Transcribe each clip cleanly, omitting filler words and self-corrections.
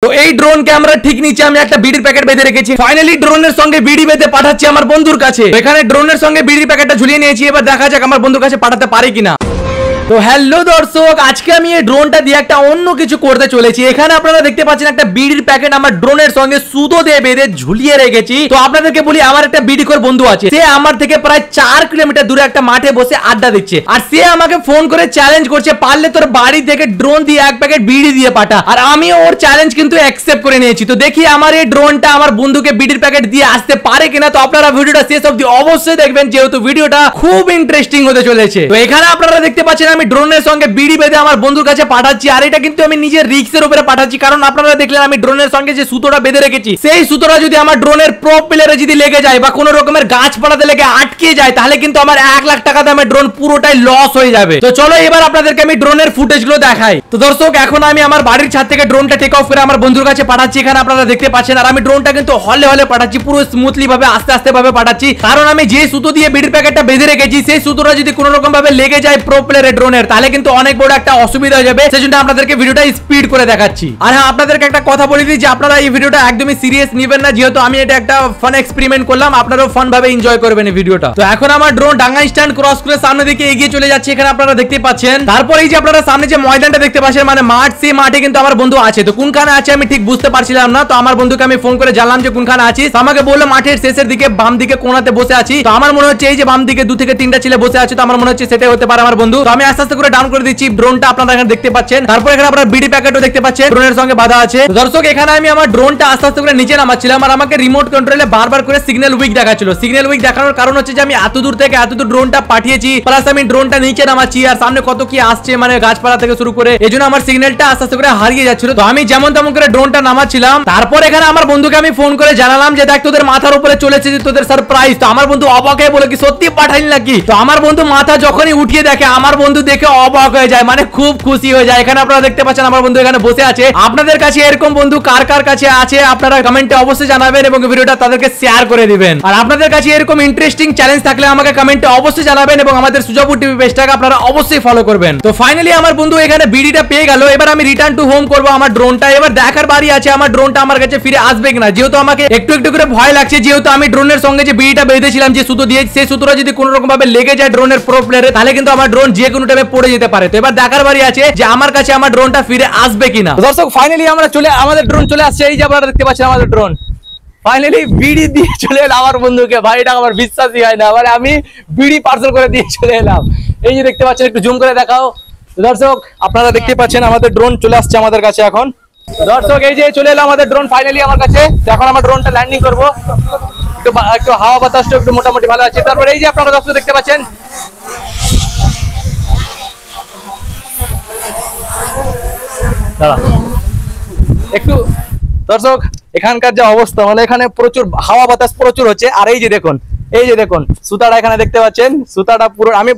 তো এই drone camera ঠিক নিচে আমি একটা বিড়ির প্যাকেট বেঁধে রেখেছি। ফাইনালি ড্রোনের সঙ্গে বিড়ি বেঁধে পাঠাচ্ছি আমার বন্ধুর কাছে। এখানে ড্রোনের সঙ্গে বিড়ির প্যাকেটটা ঝুলিয়ে নিয়েছি, এবার দেখা যাক আমার বন্ধুর কাছে পাঠাতে পারি কিনা। তো হ্যালো দর্শক, আজকে আমি এই ড্রোনটা দিয়ে একটা অন্য কিছু করতে চলেছি। এখানে আপনারা দেখতে পাচ্ছেন একটা বিড়ির প্যাকেট আমার ড্রোনের সঙ্গে সুতো দিয়ে বেঁধে ঝুলিয়ে রেখেছি। তো আপনাদেরকে বলি, আমার একটা বিড়িখোর বন্ধু আছে, সে আমার থেকে প্রায় 4 কিলোমিটার দূরে একটা মাঠে বসে আড্ডা দিচ্ছে, আর সে আমাকে ফোন করে চ্যালেঞ্জ করছে, পারলে তোর বাড়ি থেকে ড্রোন দিয়ে এক প্যাকেট বিড়ি দিয়ে পাঠা। আর আমিও ওর চ্যালেঞ্জ কিন্তু অ্যাকসেপ্ট করে নিয়েছি। তো দেখি আমার এই ড্রোনটা আমার বন্ধুকে বিড়ির প্যাকেট দিয়ে আসতে পারে কিনা। তো আপনারা ভিডিওটা শেষ অবধি অবশ্যই দেখবেন, যেহেতু ভিডিওটা খুব ইন্টারেস্টিং হতে চলেছে। তো এখানে আপনারা দেখতে পাচ্ছেন আমি ড্রোনের সঙ্গে বিড়ি বেঁধে আমার বন্ধুর কাছে পাঠাচ্ছি, আর এটা কিন্তু আমি নিজের রিস্কের উপরে পাঠাচ্ছি, কারণ আপনারা দেখলেন আমি ড্রোনের সঙ্গে যে সুতোটা বেঁধে রেখেছি, সেই সুতোটা যদি আমার ড্রোনের প্রপেলারে যদি লেগে যায় বা কোনো রকমের গাছপালাতে লেগে আটকে যায়, তাহলে কিন্তু আমার 1 লাখ টাকা দামের ড্রোন পুরোটাই লস হয়ে যাবে। তো চলো এবার আপনাদেরকে আমি ড্রোনের ফুটেজগুলো দেখাই। তো দর্শক, এখন আমি আমার বাড়ির ছাদ থেকে ড্রোনটা টেক অফ করে আমার বন্ধুর কাছে পাঠাচ্ছি। এখানে আপনারা দেখতে পাচ্ছেন, আর আমি ড্রোনটা কিন্তু হলে হলে পাঠাচ্ছি, পুরো স্মুথলি ভাবে আস্তে আস্তে ভাবে পাঠাচ্ছি, কারণ আমি যে সুতো দিয়ে বিড়ির প্যাকেটটা বেঁধে রেখেছি, সেই সুতোটা যদি কোনো রকম ভাবে লেগে যায় প্রপেলারে ড্রোনের, তাহলে কিন্তু অনেক বড় একটা অসুবিধা হয়ে যাবে। সেজন্য আপনাদেরকে ভিডিওটা স্পিড করে দেখাচ্ছি। আর হ্যাঁ, আপনাদেরকে একটা কথা বলে দিই যে আপনারা এই ভিডিওটা একদমই সিরিয়াস নেবেন না, যেহেতু আমি এটা একটা ফান এক্সপেরিমেন্ট করলাম, আপনারাও ফান ভাবে এনজয় করবেন এই ভিডিওটা। তো এখন আমার ড্রোন ডাঙ্গা স্ট্যান্ড ক্রস করে সামনে দিকে এগিয়ে চলে যাচ্ছে, এখানে আপনারা দেখতে পাচ্ছেন। তারপর এই যে আপনারা সামনে যে ময়দানটা দেখতে পাচ্ছেন, মানে মাঠ, সেই মাঠে কিন্তু আমার বন্ধু আছে। তো কোনখানে আছে আমি ঠিক বুঝতে পারছিলাম না, তো আমার বন্ধুকে আমি ফোন করে জানলাম যে কোনখানে আছিস। আমাকে বললো মাঠের শেষের দিকে বাম দিকে কোণাতে বসে আছি। তো আমার মনে হচ্ছে এই যে বাম দিকে 2 থেকে 3টা ছেলে বসে আছে, তো আমার মনে হচ্ছে সেটাই হতে পারে আমার বন্ধু। তো আমি আস্তে আস্তে করে ডাউন করে দিচ্ছি ড্রোনটা, আপনারা এখানে দেখতে পাচ্ছেন। তারপর এখানে আপনারা বিডি প্যাকেটও দেখতে পাচ্ছেন ড্রোনের সঙ্গে বাঁধা আছে। দর্শক, এখানে আমি আমার ড্রোনটা আস্তে আস্তে করে নিচে নামাচ্ছিলাম, আর আমাকে রিমোট কন্ট্রোলে বারবার করে সিগন্যাল উইক দেখাচ্ছিল। সিগন্যাল উইক দেখানোর কারণ হচ্ছে যে আমি এত দূর থেকে এত দূর ড্রোনটা পাঠিয়েছি, প্লাস আমি ড্রোনটা নিচে নামাচ্ছি, আর সামনে কত কি আসছে, মানে গাছপালা থেকে শুরু করে, এজন্য আমার সিগন্যালটা আস্তে আস্তে করে হারিয়ে যাচ্ছিল। তো আমি যেমন তেমন করে ড্রোনটা নামাচ্ছিলাম। তারপর এখানে আমার বন্ধুকে আমি ফোন করে জানালাম যে দেখ, তোদের মাথার উপরে চলেছে যে তোদের সারপ্রাইজ। তো আমার বন্ধু অবাক হয়ে বলে, কি সত্যি পাঠাইনি নাকি? তো আমার বন্ধু মাথা যখনই উঠিয়ে দেখে, আমার বন্ধু দেখে অবাক হয়ে যায়, মানে খুব খুশি হয়ে যায়। এখানে আপনারা দেখতে পাচ্ছেন আমার বন্ধু এখানে বসে আছে। আপনাদের কাছে এরকম বন্ধু কার কার কাছে আছে আপনারা কমেন্টে অবশ্যই জানাবেন, এবং ভিডিওটা তাদেরকে শেয়ার করে দিবেন। আর আপনাদের কাছে এরকম ইন্টারেস্টিং চ্যালেঞ্জ থাকলে আমাকে কমেন্টে অবশ্যই জানাবেন, এবং আমাদের সুজাপুর টিভি পেজটাকে আপনারা অবশ্যই ফলো করবেন। তো ফাইনালি আমার বন্ধু এখানে বিডিটা পেয়ে গেল। এবার আমি রিটার্ন টু হোম করব আমার ড্রোনটা। এবার দেখার বাড়ি আছে আমার ড্রোনটা আমার কাছে ফিরে আসবে কিনা, যেহেতু আমাকে একটু একটু করে ভয় লাগছে, যেহেতু আমি ড্রোনের সঙ্গে যে বিডিটা বেঁধেছিলাম যে সুতো দিয়ে, সেই সুতোটা যদি কোনো রকম ভাবে লেগে যায় ড্রোনের প্রপেলারে, তাহলে কিন্তু আমার ড্রোন যে কোনো টাইমে পড়ে যেতে পারে। তো এবার দেখার বাড়ি আছে যে আমার কাছে আমার ড্রোনটা ফিরে আসবে কিনা। দর্শক, ফাইনালি আমাদের ড্রোন চলে আসছে। এই যে আপনারা দেখতে পাচ্ছেন আমাদের ড্রোন ফাইনালি বিড়ি দিয়ে চলে এলাম আমার বন্ধুকে। ভাই, এটা আমার বিশ্বাসই হয় না, মানে আমি বিড়ি পার্সেল করে দিয়ে চলে এলাম। এই যে দেখতে পাচ্ছেন, একটু জুম করে দেখাও। দর্শক, আপনারা দেখতে পাচ্ছেন আমাদের ড্রোন চলে আসছে আমাদের কাছে এখন। দর্শক, এই যে চলে এলো আমাদের ড্রোন ফাইনালি আমার কাছে। এখন আমার ড্রোনটা ল্যান্ডিং করবো, একটু হাওয়া বাতাসটা একটু মোটামুটি ভালো আছে। তারপর এই যে আপনারা দর্শক দেখতে পাচ্ছেন, একটু দর্শক এখানকার যে অবস্থা, মানে এখানে প্রচুর হাওয়া বাতাস প্রচুর হচ্ছে। আর এই যে দেখুন সুতাটা এখানে দেখতে পাচ্ছেন, সুতাটা পুরো আমি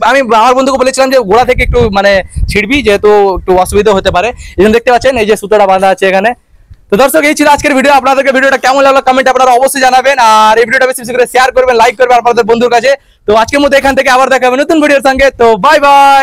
আমার বন্ধুকে বলেছিলাম যে গোড়া থেকে একটু মানে ছিড়বি, যেহেতু একটু অসুবিধা হতে পারে, এই জন্য দেখতে পাচ্ছেন এই যে সুতাটা বাঁধা আছে এখানে। তো দর্শক, এই ছিল আজকের ভিডিও। আপনাদেরকে ভিডিওটা কেমন লাগলো কমেন্টে আপনারা অবশ্যই জানাবেন, আর এই ভিডিওটা বেশি বেশি করে শেয়ার করবেন, লাইক করবেন আপনাদের বন্ধুর কাছে। তো আজকের মতো এখান থেকে আবার দেখা হবে নতুন ভিডিওর সঙ্গে। তো বাই বাই।